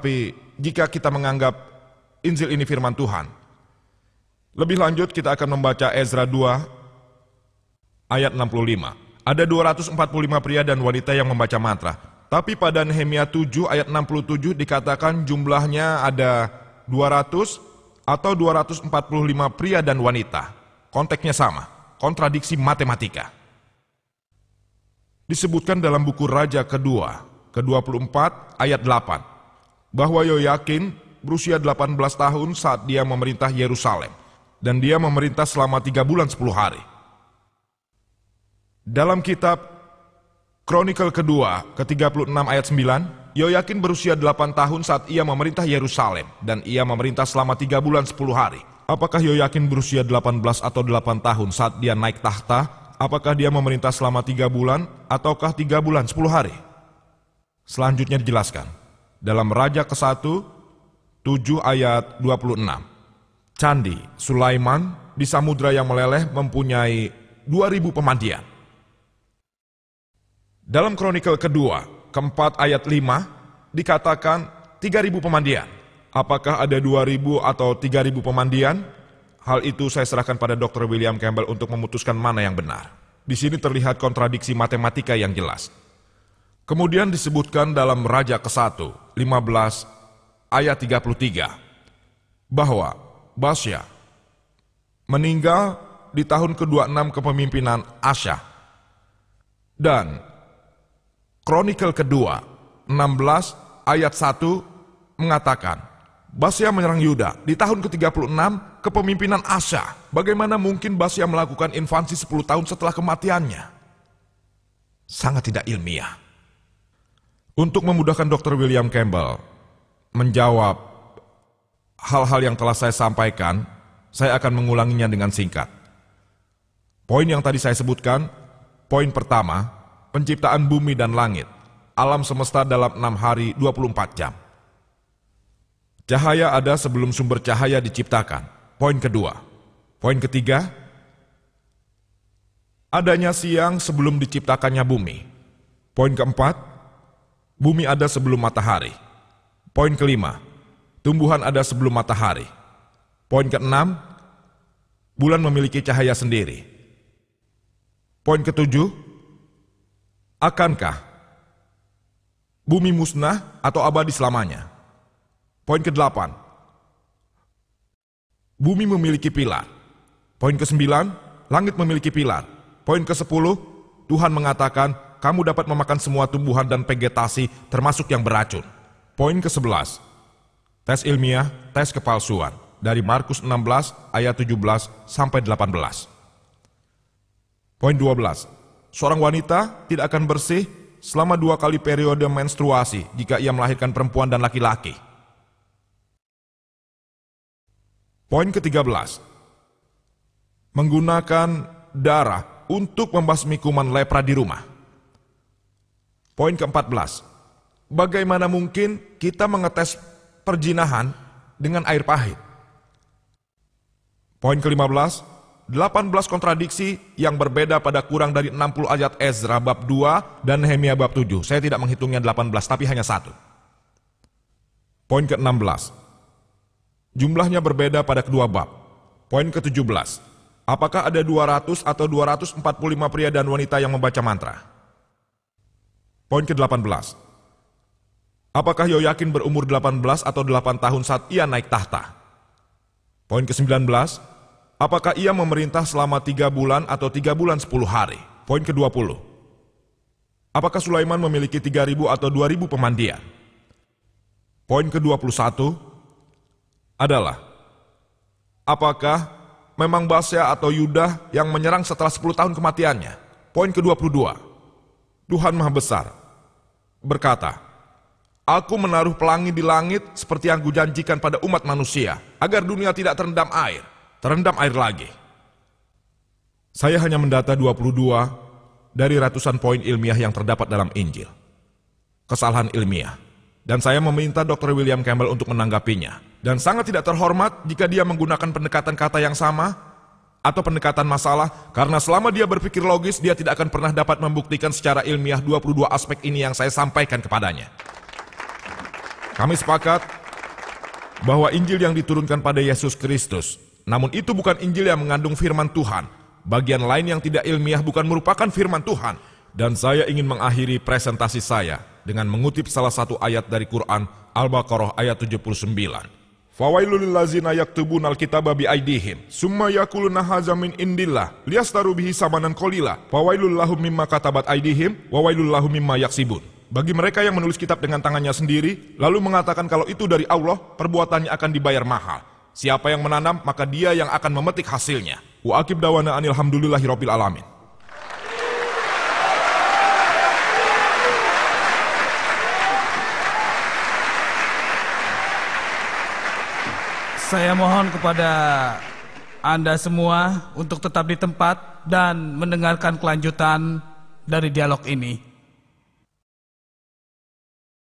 Tetapi jika kita menganggap Injil ini firman Tuhan, lebih lanjut kita akan membaca Ezra 2 ayat 65. Ada 245 pria dan wanita yang membaca mantra. Tapi pada Nehemia 7 ayat 67 dikatakan jumlahnya ada 200 atau 245 pria dan wanita. Konteksnya sama, kontradiksi matematika. Disebutkan dalam buku Raja kedua, ke-24 ayat 8, bahwa Yoyakin berusia 18 tahun saat dia memerintah Yerusalem, dan dia memerintah selama 3 bulan 10 hari. Dalam kitab Kronikel kedua, ke-36 ayat 9, Yoyakin berusia 8 tahun saat ia memerintah Yerusalem, dan ia memerintah selama 3 bulan 10 hari. Apakah Yoyakin berusia 18 atau 8 tahun saat dia naik tahta? Apakah dia memerintah selama 3 bulan, ataukah 3 bulan 10 hari? Selanjutnya dijelaskan, dalam Raja ke-1, 7 ayat 26. Candi Sulaiman di samudra yang meleleh mempunyai 2000 pemandian. Dalam Kronikel kedua, ke-4 ayat 5, dikatakan 3000 pemandian. Apakah ada 2000 atau 3000 pemandian? Hal itu saya serahkan pada Dr. William Campbell untuk memutuskan mana yang benar. Di sini terlihat kontradiksi matematika yang jelas. Kemudian disebutkan dalam Raja ke-1, 15 ayat 33, bahwa Basya meninggal di tahun ke-26 kepemimpinan Asa. Dan Kronikel kedua, 16 ayat 1 mengatakan, Basya menyerang Yuda di tahun ke-36 kepemimpinan Asa. Bagaimana mungkin Basya melakukan invasi 10 tahun setelah kematiannya? Sangat tidak ilmiah. Untuk memudahkan Dr. William Campbell menjawab hal-hal yang telah saya sampaikan, saya akan mengulanginya dengan singkat. Poin yang tadi saya sebutkan, poin pertama, penciptaan bumi dan langit, alam semesta dalam 6 hari 24 jam. Cahaya ada sebelum sumber cahaya diciptakan. Poin kedua. Poin ketiga, adanya siang sebelum diciptakannya bumi. Poin keempat, bumi ada sebelum matahari. Poin kelima, tumbuhan ada sebelum matahari. Poin keenam, bulan memiliki cahaya sendiri. Poin ketujuh, akankah bumi musnah atau abadi selamanya? Poin ke-8, bumi memiliki pilar. Poin ke-9, langit memiliki pilar. Poin ke-10, Tuhan mengatakan, kamu dapat memakan semua tumbuhan dan vegetasi termasuk yang beracun. Poin ke-11, tes ilmiah, tes kepalsuan. Dari Markus 16 ayat 17 sampai 18. Poin 12, seorang wanita tidak akan bersih selama 2 kali periode menstruasi jika ia melahirkan perempuan dan laki-laki. Poin ke-13, menggunakan darah untuk membasmi kuman lepra di rumah. Poin ke-14, bagaimana mungkin kita mengetes perjinahan dengan air pahit? Poin ke-15, 18 kontradiksi yang berbeda pada kurang dari 60 ayat Ezra bab 2 dan Nehemia bab 7. Saya tidak menghitungnya 18, tapi hanya 1. Poin ke-16, jumlahnya berbeda pada kedua bab. Poin ke-17, apakah ada 200 atau 245 pria dan wanita yang membaca mantra? Poin ke-18, apakah Yoyakin berumur 18 atau 8 tahun saat ia naik tahta? Poin ke-19, apakah ia memerintah selama 3 bulan atau 3 bulan 10 hari? Poin ke-20, apakah Sulaiman memiliki 3.000 atau 2.000 pemandian? Poin ke-21 adalah, apakah memang Basya atau Yuda yang menyerang setelah 10 tahun kematiannya? Poin ke-22, Tuhan Maha Besar berkata, aku menaruh pelangi di langit seperti yang kujanjikan pada umat manusia, agar dunia tidak terendam air lagi. Saya hanya mendata 22 dari ratusan poin ilmiah yang terdapat dalam Injil. Kesalahan ilmiah. Dan saya meminta Dr. William Campbell untuk menanggapinya. Dan sangat tidak terhormat jika dia menggunakan pendekatan kata yang sama atau pendekatan masalah, karena selama dia berpikir logis, dia tidak akan pernah dapat membuktikan secara ilmiah 22 aspek ini yang saya sampaikan kepadanya. Kami sepakat bahwa Injil yang diturunkan pada Yesus Kristus, namun itu bukan Injil yang mengandung firman Tuhan. Bagian lain yang tidak ilmiah bukan merupakan firman Tuhan. Dan saya ingin mengakhiri presentasi saya dengan mengutip salah satu ayat dari Quran Al-Baqarah ayat 79. Fawailul lillazina yaktubuna alkitaba biaidihim summa yaquluna hadza min indillah liyastaru bihi samanan qalila fawailul lahum mimma katabat aidihim wa wailul lahum mimma yaksibun. Bagi mereka yang menulis kitab dengan tangannya sendiri lalu mengatakan kalau itu dari Allah, perbuatannya akan dibayar mahal. Siapa yang menanam maka dia yang akan memetik hasilnya. Wa aqib dawana anil hamdulillahirabbil alamin. Saya mohon kepada Anda semua untuk tetap di tempat dan mendengarkan kelanjutan dari dialog ini.